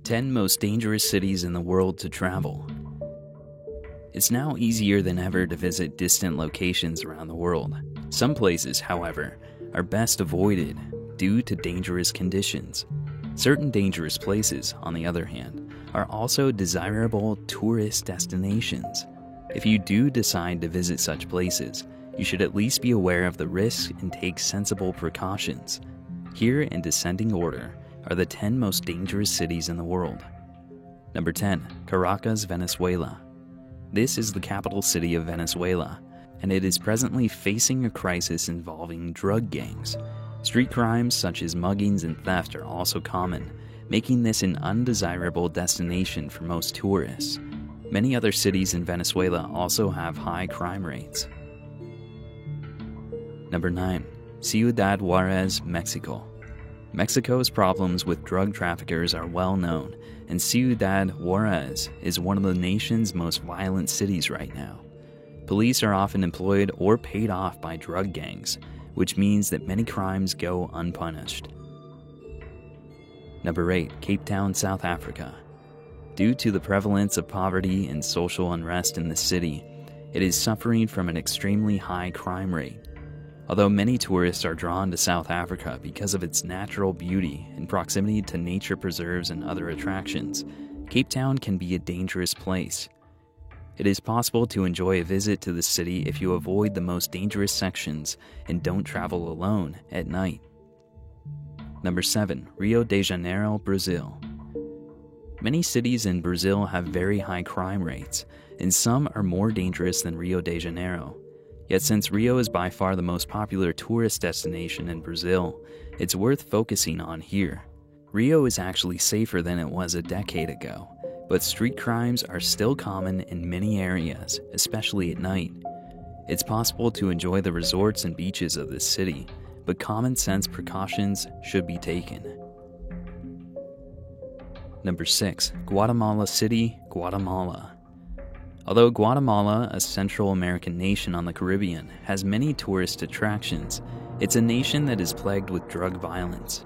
10 most dangerous cities in the world to travel. It's now easier than ever to visit distant locations around the world. Some places, however, are best avoided due to dangerous conditions. Certain dangerous places, on the other hand, are also desirable tourist destinations. If you do decide to visit such places, you should at least be aware of the risks and take sensible precautions. Here, in descending order, are the 10 most dangerous cities in the world. Number 10. Caracas, Venezuela. This is the capital city of Venezuela, and it is presently facing a crisis involving drug gangs. Street crimes such as muggings and theft are also common, making this an undesirable destination for most tourists. Many other cities in Venezuela also have high crime rates. Number 9. Ciudad Juárez, Mexico. Mexico's problems with drug traffickers are well known, and Ciudad Juárez is one of the nation's most violent cities right now. Police are often employed or paid off by drug gangs, which means that many crimes go unpunished. Number 8. Cape Town, South Africa. Due to the prevalence of poverty and social unrest in the city, it is suffering from an extremely high crime rate. Although many tourists are drawn to South Africa because of its natural beauty and proximity to nature preserves and other attractions, Cape Town can be a dangerous place. It is possible to enjoy a visit to the city if you avoid the most dangerous sections and don't travel alone at night. Number 7. Rio de Janeiro, Brazil. Many cities in Brazil have very high crime rates, and some are more dangerous than Rio de Janeiro. Yet since Rio is by far the most popular tourist destination in Brazil, it's worth focusing on here. Rio is actually safer than it was a decade ago, but street crimes are still common in many areas, especially at night. It's possible to enjoy the resorts and beaches of this city, but common sense precautions should be taken. Number 6. Guatemala City, Guatemala. Although Guatemala, a Central American nation on the Caribbean, has many tourist attractions, it's a nation that is plagued with drug violence.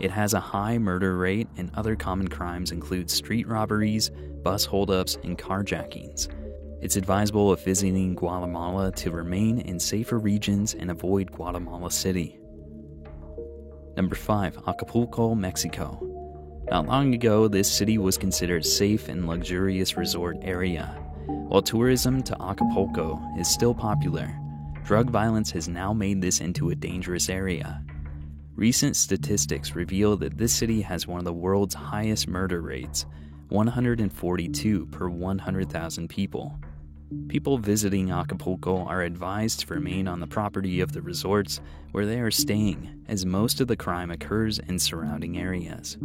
It has a high murder rate, and other common crimes include street robberies, bus holdups, and carjackings. It's advisable if visiting Guatemala to remain in safer regions and avoid Guatemala City. Number 5. Acapulco, Mexico. Not long ago, this city was considered a safe and luxurious resort area. While tourism to Acapulco is still popular, drug violence has now made this into a dangerous area. Recent statistics reveal that this city has one of the world's highest murder rates, 142 per 100,000 people. People visiting Acapulco are advised to remain on the property of the resorts where they are staying, as most of the crime occurs in surrounding areas.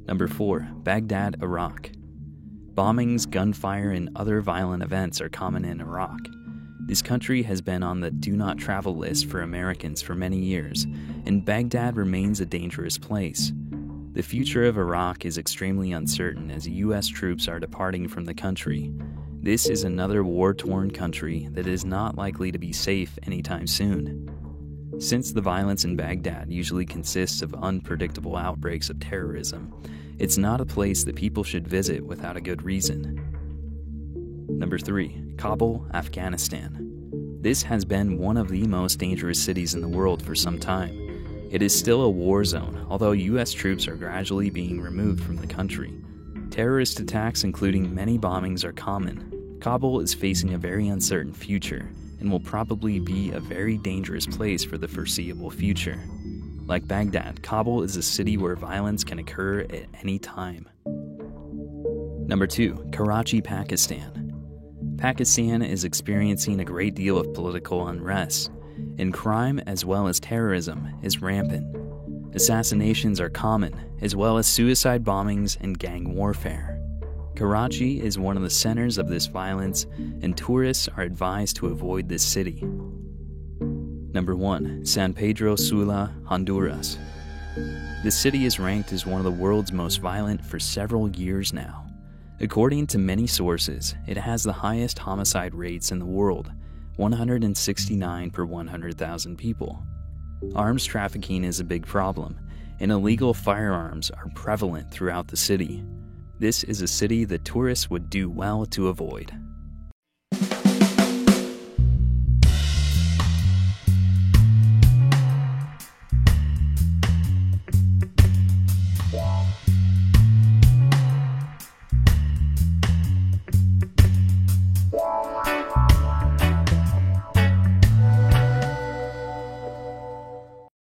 Number 4. Baghdad, Iraq. Bombings, gunfire, and other violent events are common in Iraq. This country has been on the do not travel list for Americans for many years, and Baghdad remains a dangerous place. The future of Iraq is extremely uncertain as U.S. troops are departing from the country. This is another war-torn country that is not likely to be safe anytime soon. Since the violence in Baghdad usually consists of unpredictable outbreaks of terrorism, it's not a place that people should visit without a good reason. Number 3. Kabul, Afghanistan. This has been one of the most dangerous cities in the world for some time. It is still a war zone, although U.S. troops are gradually being removed from the country. Terrorist attacks, including many bombings, are common. Kabul is facing a very uncertain future and will probably be a very dangerous place for the foreseeable future. Like Baghdad, Kabul is a city where violence can occur at any time. Number 2. Karachi, Pakistan. Pakistan is experiencing a great deal of political unrest, and crime as well as terrorism is rampant. Assassinations are common, as well as suicide bombings and gang warfare. Karachi is one of the centers of this violence, and tourists are advised to avoid this city. Number 1. San Pedro Sula, Honduras. This city is ranked as one of the world's most violent for several years now. According to many sources, it has the highest homicide rates in the world, 169 per 100,000 people. Arms trafficking is a big problem, and illegal firearms are prevalent throughout the city. This is a city that tourists would do well to avoid.